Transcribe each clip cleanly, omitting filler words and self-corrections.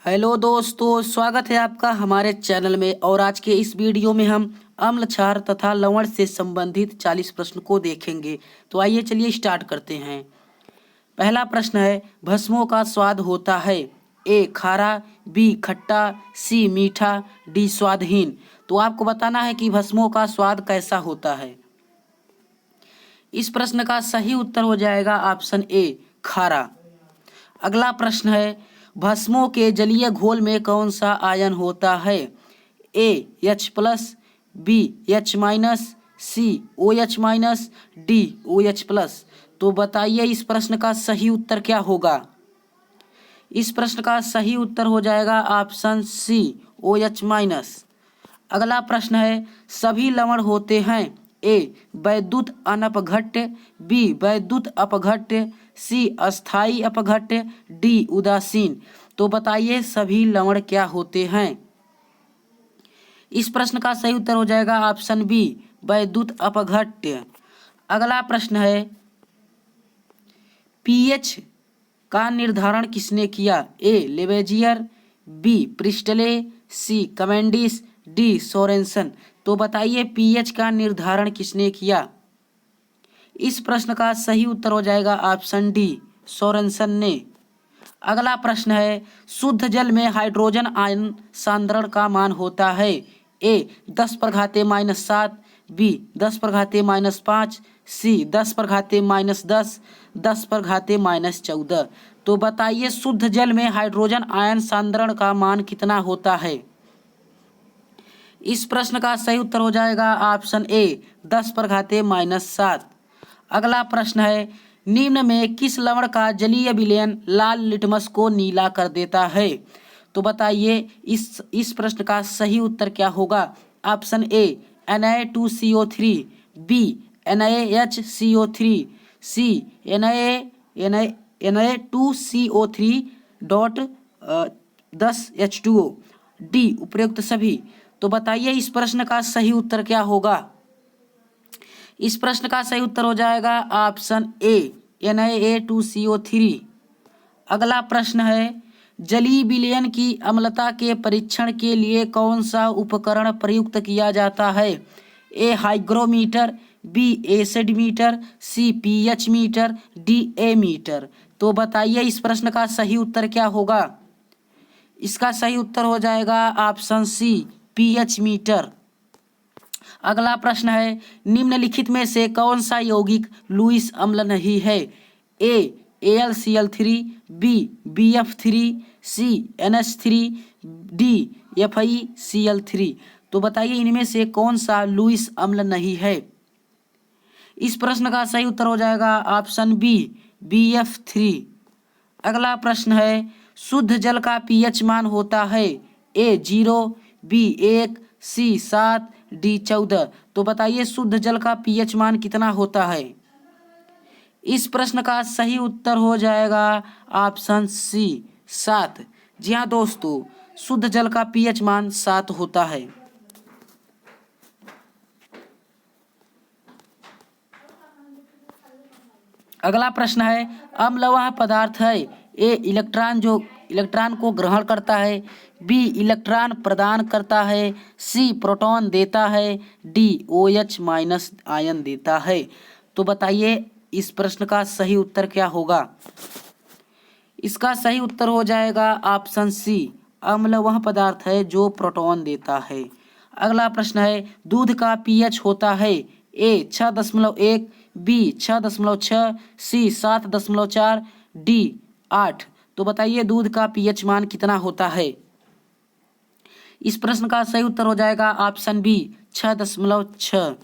Hello दोस्तों, स्वागत है आपका हमारे चैनल में। और आज के इस वीडियो में हम अम्ल क्षार तथा लवण से संबंधित 40 प्रश्न को देखेंगे। तो आइए चलिए स्टार्ट करते हैं। पहला प्रश्न है, भस्मों का स्वाद होता है ए खारा, बी खट्टा, सी मीठा, डी स्वादहीन। तो आपको बताना है कि भस्मों का स्वाद कैसा होता है। इस प्रश्न का सही उत्तर हो जाएगा ऑप्शन ए खारा। अगला प्रश्न है, भस्मों के जलीय घोल में कौन सा आयन होता है। ए H+, बी H-, सी OH-, डी OH+। तो बताइए इस प्रश्न का सही उत्तर क्या होगा। इस प्रश्न का सही उत्तर हो जाएगा ऑप्शन सी OH-। अगला प्रश्न है, सभी लवण होते हैं ए वैद्युत अनपघट्य, बी वैद्युत अपघट्य, सी अस्थाई अपघट्य, डी उदासीन। तो बताइए सभी लवण क्या होते हैं। इस प्रश्न का सही उत्तर हो जाएगा ऑप्शन बी वैद्युत अपघट्य। अगला प्रश्न है, पीएच का निर्धारण किसने किया। ए लेवेजियर, बी प्रिस्टले, सी कमेंडिस, डी सोरेनसन। तो बताइए पीएच का निर्धारण किसने किया। इस प्रश्न का सही उत्तर हो जाएगा ऑप्शन डी सोरेनसन ने। अगला प्रश्न है, शुद्ध जल में हाइड्रोजन आयन सांद्रण का मान होता है ए 10⁻⁻7, बी 10⁻⁻5, सी 10⁻−10, 10⁻−14। तो बताइए शुद्ध जल में हाइड्रोजन आयन सांद्रण का मान कितना होता है। इस प्रश्न का सही उत्तर हो जाएगा ऑप्शन ए 10⁻⁻7। अगला प्रश्न है, निम्न में किस लवण का जलीय विलयन लाल लिटमस को नीला कर देता है। तो बताइए इस प्रश्न का सही उत्तर क्या होगा। Option A Na2CO3, B NaHCO3, C Na2CO3.10H2O, D उपयुक्त सभी। तो बताइए इस प्रश्न का सही उत्तर क्या होगा। इस प्रश्न का सही उत्तर हो जाएगा ऑप्शन ए Na2CO3। अगला प्रश्न है, जलीय विलयन की अम्लता के परीक्षण के लिए कौन सा उपकरण प्रयुक्त किया जाता है। ए हाइग्रोमीटर, बी एसिड मीटर, सी पीएच मीटर, डी एमीटर। तो बताइए इस प्रश्न का सही उत्तर क्या होगा। इसका सही उत्तर हो जाएगा ऑप्शन सी पीएच मीटर। अगला प्रश्न है, निम्नलिखित में से कौन सा यौगिक लुईस अम्ल नहीं है। ए AlCl3, बी BF3, सी NH3, डी FeCl3। तो बताइए इनमें से कौन सा लुईस अम्ल नहीं है। इस प्रश्न का सही उत्तर हो जाएगा ऑप्शन बी BF3। अगला प्रश्न है, शुद्ध जल का पीएच मान होता है ए 0, बी 1, सी 7, डी 14। तो बताइए शुद्ध जल का पीएच मान कितना होता है। इस प्रश्न का सही उत्तर हो जाएगा ऑप्शन सी 7। जी हाँ दोस्तों, शुद्ध जल का पीएच मान 7 होता है। अगला प्रश्न है, अम्ल वह पदार्थ है ए इलेक्ट्रॉन को ग्रहण करता है, बी इलेक्ट्रॉन प्रदान करता है, सी प्रोटॉन देता है, डी OH- आयन देता है। तो बताइए इस प्रश्न का सही उत्तर क्या होगा। इसका सही उत्तर हो जाएगा ऑप्शन सी अम्ल वह पदार्थ है जो प्रोटॉन देता है। अगला प्रश्न है, दूध का पीएच होता है ए 6.1, बी 6.6, सी 7.4, डी 8। तो बताइए दूध का पीएच मान कितना होता है। इस प्रश्न का सही उत्तर हो जाएगा ऑप्शन बी 6.6।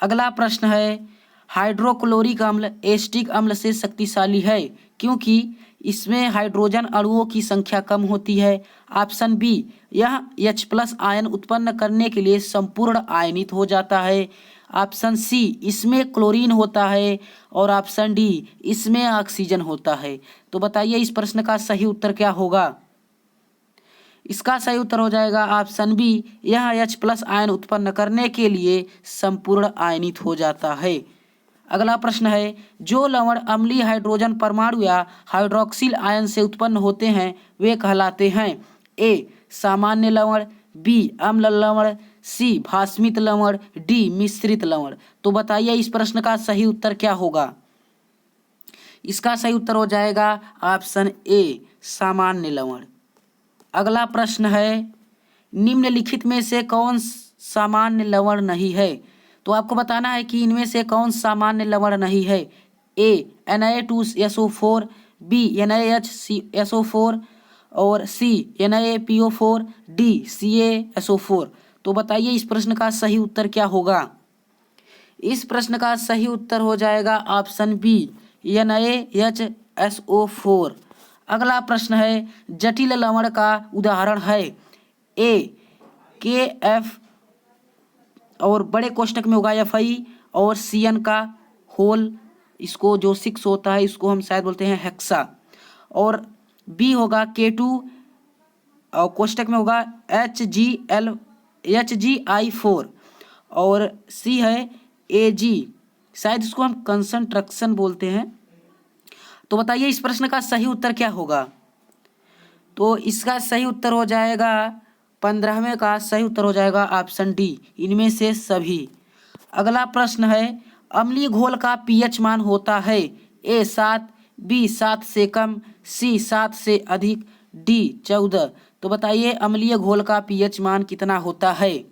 अगला प्रश्न है, हाइड्रोक्लोरिक अम्ल एसिटिक अम्ल से शक्तिशाली है क्योंकि इसमें हाइड्रोजन अणुओं की संख्या कम होती है। ऑप्शन बी यह H+ आयन उत्पन्न करने के लिए संपूर्ण आयनित हो जाता है। ऑप्शन सी इसमें क्लोरीन होता है और ऑप्शन डी इसमें ऑक्सीजन होता है। तो बताइए इस प्रश्न का सही उत्तर क्या होगा। इसका सही उत्तर हो जाएगा ऑप्शन बी यह H+ आयन उत्पन्न करने के लिए संपूर्ण आयनित हो जाता है। अगला प्रश्न है, जो लवण अम्लीय हाइड्रोजन परमाणु या हाइड्रोक्सिल आयन से उत्पन्न होते हैं वे कहलाते हैं ए सामान्य लवण, बी अम्ल लवण, सी भास्मित लवण, डी मिश्रित लवण। तो बताइए इस प्रश्न का सही उत्तर क्या होगा। इसका सही उत्तर हो जाएगा ऑप्शन ए सामान्य लवण। अगला प्रश्न है निम्नलिखित में से कौन सामान्य लवण नहीं है। तो आपको बताना है कि इनमें से कौन सामान्य लवण नहीं है। ए Na2SO4, बी NaHCSO4 और सी NaPO4, डी CaSO4। तो बताइए इस प्रश्न का सही उत्तर क्या होगा। इस प्रश्न का सही उत्तर हो जाएगा ऑप्शन बी NaHSO4। अगला प्रश्न है जटिल लवण का उदाहरण है। ए KF और बड़े कोष्टक में होगा Fi और Cn का होल, इसको जो 6 होता है इसको हम शायद बोलते हैं हेक्सा, और बी होगा K2 और कोष्टक में होगा HgI4 और सी है Ag, शायद इसको हम कंसंट्रक्शन बोलते हैं। तो बताइए इस प्रश्न का सही उत्तर क्या होगा। तो इसका सही उत्तर हो जाएगा 15वें का सही उत्तर हो जाएगा ऑप्शन डी इनमें से सभी। अगला प्रश्न है अम्लीय घोल का पीएच मान होता है ए 7, बी 7 से कम, सी 7 से अधिक, डी 14। तो बताइए अम्लीय घोल का पीएच मान कितना होता है।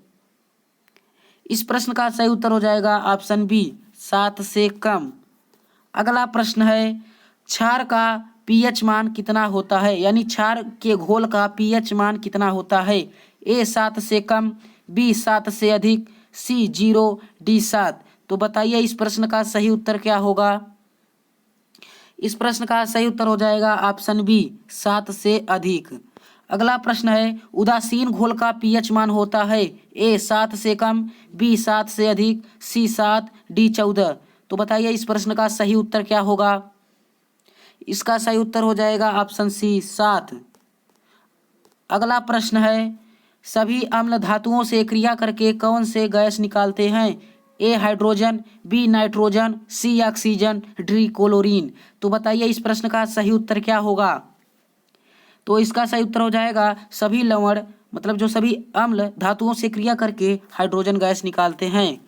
इस प्रश्न का सही उत्तर हो जाएगा ऑप्शन बी 7 से कम। अगला प्रश्न है क्षार का पीएच मान कितना होता है, यानी क्षार के घोल का पीएच मान कितना होता है। ए 7 से कम, बी 7 से अधिक, सी 0, डी 7। तो बताइए इस प्रश्न का सही उत्तर क्या होगा। इस प्रश्न का सही उत्तर हो जाएगा ऑप्शन बी 7 से अधिक। अगला प्रश्न है उदासीन घोल का पीएच मान होता है ए 7 से कम, बी 7 से अधिक, सी 7, डी 14। तो बताइए इस प्रश्न का सही उत्तर क्या होगा। इसका सही उत्तर हो जाएगा ऑप्शन सी 7। अगला प्रश्न है सभी अम्ल धातुओं से क्रिया करके कौन से गैस निकालते हैं। ए हाइड्रोजन, बी नाइट्रोजन, सी ऑक्सीजन, डी क्लोरीन। तो बताइए इस प्रश्न का सही उत्तर क्या होगा। तो इसका सही उत्तर हो जाएगा सभी लवण, मतलब जो सभी अम्ल धातुओं से क्रिया करके हाइड्रोजन गैस निकालते हैं।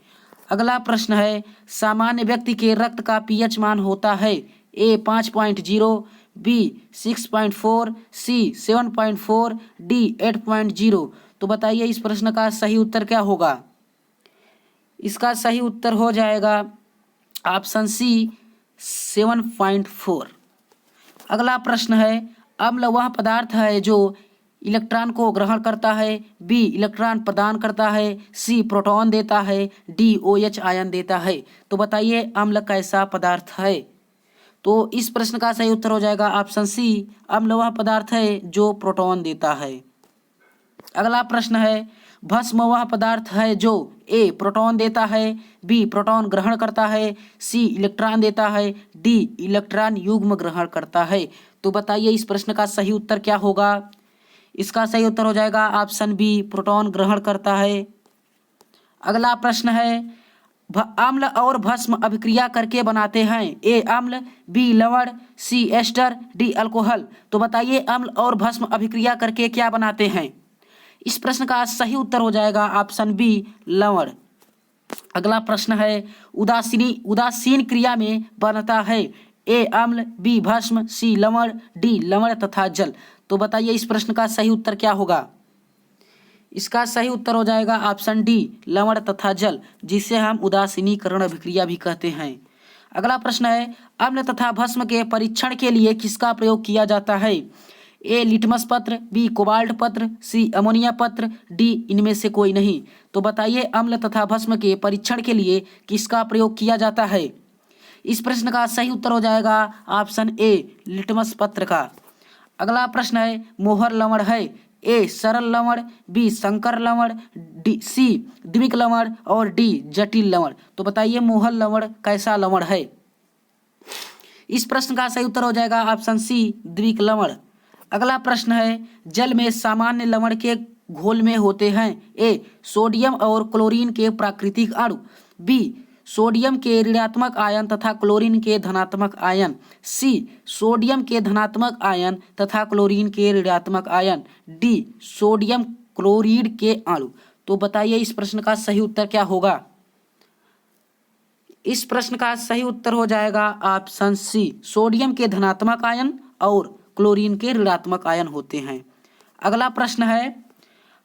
अगला प्रश्न है सामान्य व्यक्ति के रक्त का पीएच मान होता है ए 5.0, बी 6.4, सी 7.4, डी 8.0। तो बताइए इस प्रश्न का सही उत्तर क्या होगा। इसका सही उत्तर हो जाएगा ऑप्शन सी 7.4। अगला प्रश्न है अम्ल वह पदार्थ है जो इलेक्ट्रॉन को ग्रहण करता है, बी इलेक्ट्रॉन प्रदान करता है, सी प्रोटॉन देता है, डी OH आयन देता है। तो बताइए अम्ल कैसा पदार्थ है। तो इस प्रश्न का सही उत्तर हो जाएगा ऑप्शन सी अम्ल वह पदार्थ है जो प्रोटॉन देता है। अगला प्रश्न है भस्म वह पदार्थ है जो ए प्रोटॉन देता है, बी प्रोटॉन ग्रहण करता है, सी इलेक्ट्रॉन देता है, डी इलेक्ट्रॉन युग्म ग्रहण करता है। तो बताइए इस प्रश्न का सही उत्तर क्या होगा। इसका सही उत्तर हो जाएगा ऑप्शन बी प्रोटॉन ग्रहण करता है। अगला प्रश्न है अम्ल और भस्म अभिक्रिया करके बनाते हैं ए अम्ल, बी लवण, सी एस्टर, डी अल्कोहल। तो बताइए अम्ल और भस्म अभिक्रिया करके क्या बनाते हैं। इस प्रश्न का सही उत्तर हो जाएगा ऑप्शन बी लवण। अगला प्रश्न है उदासीन क्रिया में बनता है ए अम्ल, बी भस्म, सी लवण, डी लवण तथा जल। तो बताइए इस प्रश्न का सही उत्तर क्या होगा। इसका सही उत्तर हो जाएगा ऑप्शन डी लवण तथा जल, जिसे हम उदासीनीकरण अभिक्रिया भी कहते हैं। अगला प्रश्न है अम्ल तथा भस्म के परीक्षण के लिए किसका प्रयोग किया जाता है ए लिटमस पत्र, बी कोबाल्ट पत्र, सी अमोनिया पत्र, डी इनमें से कोई नहीं। तो बताइए अम्ल तथा भस्म के परीक्षण के लिए किसका प्रयोग किया जाता है। इस प्रश्न का सही उत्तर हो जाएगा ऑप्शन ए लिटमस पत्र का। अगला प्रश्न है मोहर लवण है ए सरल लवण, बी संकर लवण, डी सी द्विक लवण और डी जटिल लवण। तो बताइए मोहर लवण कैसा लवण है। इस प्रश्न का सही उत्तर हो जाएगा ऑप्शन सी द्विक लवण। अगला प्रश्न है जल में सामान्य लवण के घोल में होते हैं ए सोडियम और क्लोरीन के प्राकृतिक अणु, बी सोडियम के ऋणात्मक आयन तथा क्लोरीन के धनात्मक आयन। सी सोडियम के धनात्मक आयन तथा क्लोरीन के ऋणात्मक आयन। डी सोडियम क्लोरीड के अणु। तो बताइए इस प्रश्न का सही उत्तर क्या होगा। इस प्रश्न का सही उत्तर हो जाएगा ऑप्शन सी, सोडियम के धनात्मक आयन और क्लोरीन के ऋणात्मक आयन होते हैं। अगला प्रश्न है,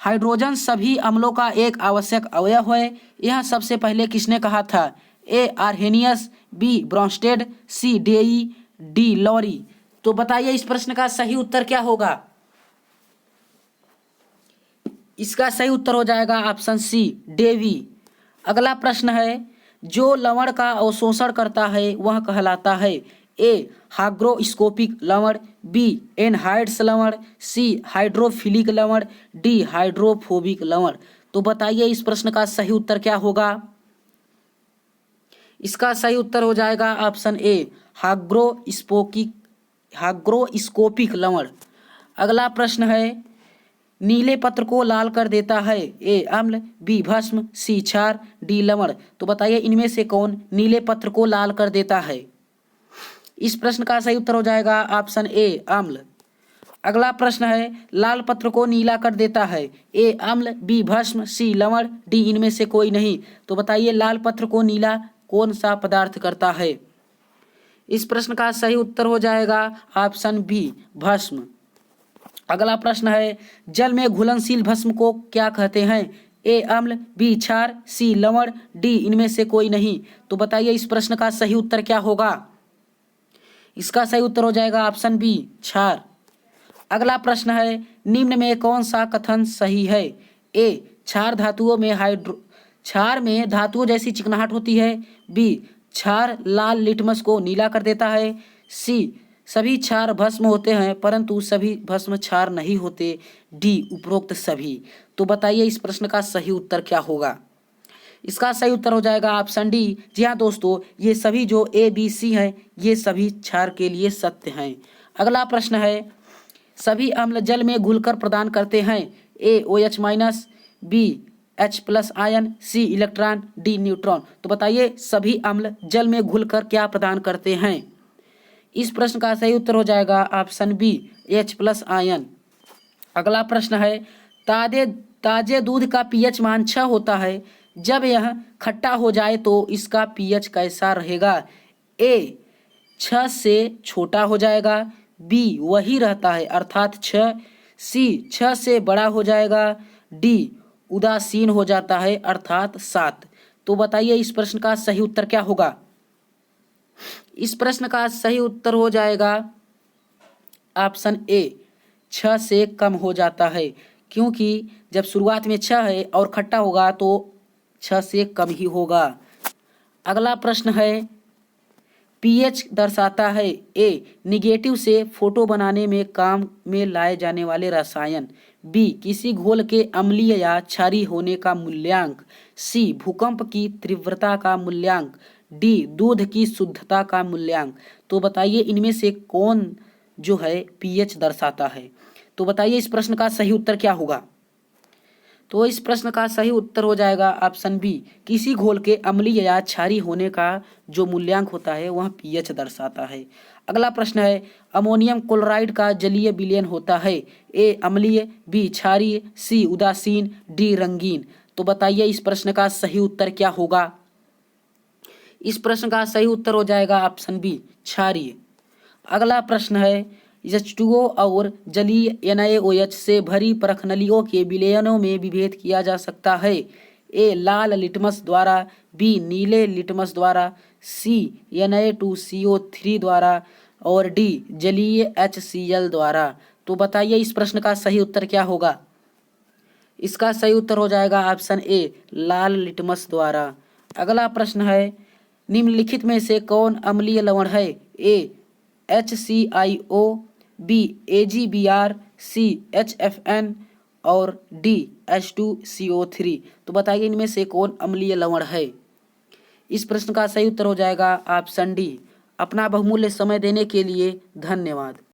हाइड्रोजन सभी अम्लों का एक आवश्यक अवयव है, यह सबसे पहले किसने कहा था। ए आर्हेनियस, बी ब्रॉन्स्टेड, सी डेई, डी लॉरी। तो बताइए इस प्रश्न का सही उत्तर क्या होगा। इसका सही उत्तर हो जाएगा ऑप्शन सी, डेवी। अगला प्रश्न है, जो लवण का अवशोषण करता है वह कहलाता है। ए हाइग्रोस्कोपिक लवण, बी एनहाइड्स लवण, सी हाइड्रोफिलिक लवण, डी हाइड्रोफोबिक लवण। तो बताइए इस प्रश्न का सही उत्तर क्या होगा। इसका सही उत्तर हो जाएगा ऑप्शन ए, हाइग्रोस्कोपिक लवण। अगला प्रश्न है, नीले पत्र को लाल कर देता है। ए अम्ल, बी भस्म, सी क्षार, डी लवण। तो बताइए इनमें से कौन नीले पत्र को लाल कर देता है। इस प्रश्न का सही उत्तर हो जाएगा ऑप्शन ए, अम्ल। अगला प्रश्न है, लाल पत्र को नीला कर देता है। ए अम्ल, बी भस्म, सी लवण, डी इनमें से कोई नहीं। तो बताइए लाल पत्र को नीला कौन सा पदार्थ करता है। इस प्रश्न का सही उत्तर हो जाएगा ऑप्शन बी, भस्म। अगला प्रश्न है, जल में घुलनशील भस्म को क्या कहते हैं। ए अम्ल, बी क्षार, सी लवण, डी इनमें से कोई नहीं। तो बताइए इस प्रश्न का सही उत्तर क्या होगा। इसका सही उत्तर हो जाएगा ऑप्शन बी, क्षार। अगला प्रश्न है, निम्न में कौन सा कथन सही है। ए क्षार में धातुओं जैसी चिकनाहट होती है। बी क्षार लाल लिटमस को नीला कर देता है। सी सभी क्षार भस्म होते हैं परंतु सभी भस्म क्षार नहीं होते। डी उपरोक्त सभी। तो बताइए इस प्रश्न का सही उत्तर क्या होगा। इसका सही उत्तर हो जाएगा ऑप्शन डी। जी हाँ दोस्तों, ये सभी जो ए बी सी हैं ये सभी क्षार के लिए सत्य हैं। अगला प्रश्न है, सभी अम्ल जल में घुलकर प्रदान करते हैं। ए OH-, बी H+ आयन, सी इलेक्ट्रॉन, डी न्यूट्रॉन। तो बताइए सभी अम्ल जल में घुलकर क्या प्रदान करते हैं। इस प्रश्न का सही उत्तर हो जाएगा ऑप्शन बी, H+ आयन। अगला प्रश्न है, ताजे दूध का pH मान 6 होता है, जब यह खट्टा हो जाए तो इसका pH कैसा रहेगा। ए 6 से छोटा हो जाएगा, बी वही रहता है अर्थात 6, सी 6 से बड़ा हो जाएगा, डी उदासीन हो जाता है अर्थात 7। तो बताइए इस प्रश्न का सही उत्तर क्या होगा। इस प्रश्न का सही उत्तर हो जाएगा ऑप्शन ए, 6 से कम हो जाता है, क्योंकि जब शुरुआत में 6 है और खट्टा होगा तो 6 से कम ही होगा। अगला प्रश्न है, pH दर्शाता है। ए निगेटिव से फोटो बनाने में काम में लाए जाने वाले रसायन, बी किसी घोल के अम्लीय या क्षारीय होने का मूल्यांक, सी भूकंप की तीव्रता का मूल्यांक, डी दूध की शुद्धता का मूल्यांक। तो बताइए इनमें से कौन जो है pH दर्शाता है। तो बताइए इस प्रश्न का सही उत्तर क्या होगा। तो इस प्रश्न का सही उत्तर हो जाएगा ऑप्शन बी, किसी घोल के अम्लीय या क्षारीय होने का जो मूल्यांक होता है वह pH दर्शाता है। अगला प्रश्न है, अमोनियम क्लोराइड का जलीय विलयन होता है। ए अम्लीय, बी क्षारीय, सी उदासीन, डी रंगीन। तो बताइए इस प्रश्न का सही उत्तर क्या होगा। इस प्रश्न का सही उत्तर हो जाएगा ऑप्शन बी, क्षारीय। अगला प्रश्न है, H2O और जलीय NaOH से भरी परखनलियों के विलयनों में विभेद किया जा सकता है। ए लाल लिटमस द्वारा, बी नीले लिटमस द्वारा, सी Na2CO3 द्वारा और डी जलीय HCl द्वारा। तो बताइए इस प्रश्न का सही उत्तर क्या होगा। इसका सही उत्तर हो जाएगा ऑप्शन ए, लाल लिटमस द्वारा। अगला प्रश्न है, निम्नलिखित में से कौन अम्लीय लवण है। ए HClO, बी AgBr, सी HFN और डी H2CO3। तो बताइए इनमें से कौन अम्लीय लवण है। इस प्रश्न का सही उत्तर हो जाएगा ऑप्शन डी। अपना बहुमूल्य समय देने के लिए धन्यवाद।